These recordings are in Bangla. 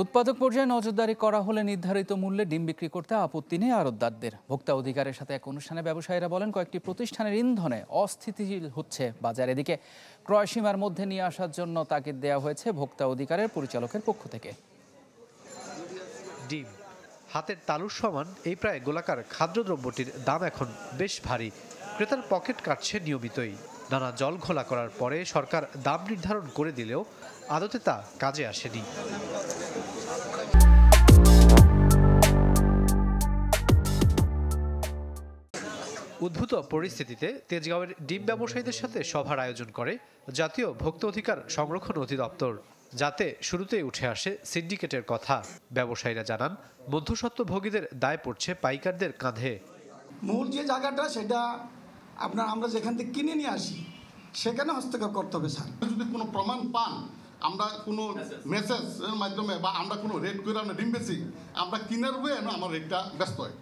উৎপাদক পর্যায়ে নজরদারি করা হলে নির্ধারিত মূল্যে ডিম বিক্রি করতে আপত্তি নেই আড়তদারদের। ভোক্তা অধিকারের সাথে এক অনুষ্ঠানে ব্যবসায়ীরা বলেন, কয়েকটি প্রতিষ্ঠানের ইন্ধনে অস্থিতিশীল হচ্ছে বাজার। এদিকে ক্রয়সীমার মধ্যে নিয়ে আসার জন্য তাগিদ দেওয়া হয়েছে ভোক্তা অধিকারের পরিচালকের পক্ষ থেকে। ডিম হাতের তালুর সমান এই প্রায় গোলাকার খাদ্যদ্রব্যটির দাম এখন বেশ ভারী। ক্রেতার পকেট কাটছে নিয়মিতই। নানা জল ঘোলা করার পরে সরকার দাম নির্ধারণ করে দিলেও আদতে তা কাজে আসেনি। উদ্ভূত পরিস্থিতিতে তেজগাঁওয়ের ডিম ব্যবসায়ীদের সাথে সভার আয়োজন করে জাতীয় ভোক্তা অধিকার সংরক্ষণ অধিদপ্তর, যাতে শুরুতেই উঠে আসে সিন্ডিকেটের কথা। ব্যবসায়ীরা জানান, মধ্যস্বত্বভোগীদের দায় পড়ছে পাইকারদের কাঁধে। মূল যে জায়গাটা সেটা আমরা যেখান থেকে কিনে নিয়ে আসি সেখানে হস্তক্ষেপ করতে হবে স্যার। যদি কোনো প্রমাণ পান, আমরা কোনো মেসেজের মাধ্যমে বা আমরা কোনো রেট করে আমরা ডিম বেশি আমরা কিনে রবে আমার রেটটা ব্যস্ত হয়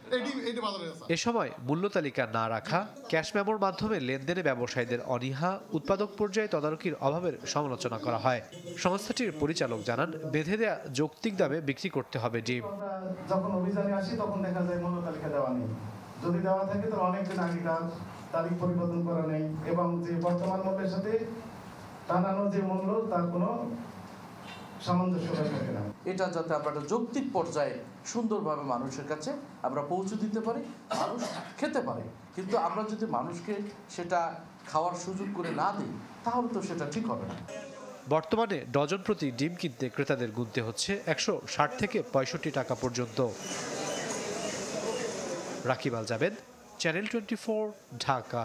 এইটি বাজারে। এ সময় মূল্য তালিকা না রাখা, ক্যাশ মেমোর মাধ্যমে লেনদেনে ব্যবসায়ীদের অনীহা, উৎপাদক পর্যায়ে তদারকির অভাবের সমালোচনা করা হয়। সংস্থাটির পরিচালক জানান, বেঁধে দেয়া যৌক্তিক দামে বিক্রি করতে হবে ডিম। যখন অভিযানে আসি তখন দেখা যায় মূল্য তালিকা দেওয়া নেই। যদি দেওয়া থাকে তো অনেকদিন আগেকার তারিখ পরিবর্তন করা নেই এবং যে বর্তমান মূল্যের সাথে টানানো যে মূল্য তার কোনো সামঞ্জস্য থাকে না। এটা যাতে আমরা একটা যৌক্তিক পর্যায়ে সুন্দরভাবে মানুষের কাছে আমরা পৌঁছে দিতে পারি, মানুষ খেতে পারে। কিন্তু আমরা যদি মানুষকে সেটা খাওয়ার সুযোগ করে না দিই তাহলে তো সেটা ঠিক হবে না। বর্তমানে ডজন প্রতি ডিম কিনতে ক্রেতাদের গুনতে হচ্ছে 160 থেকে 65 টাকা পর্যন্ত। রাকিব আল জাবেদ, চ্যানেল 24, ঢাকা।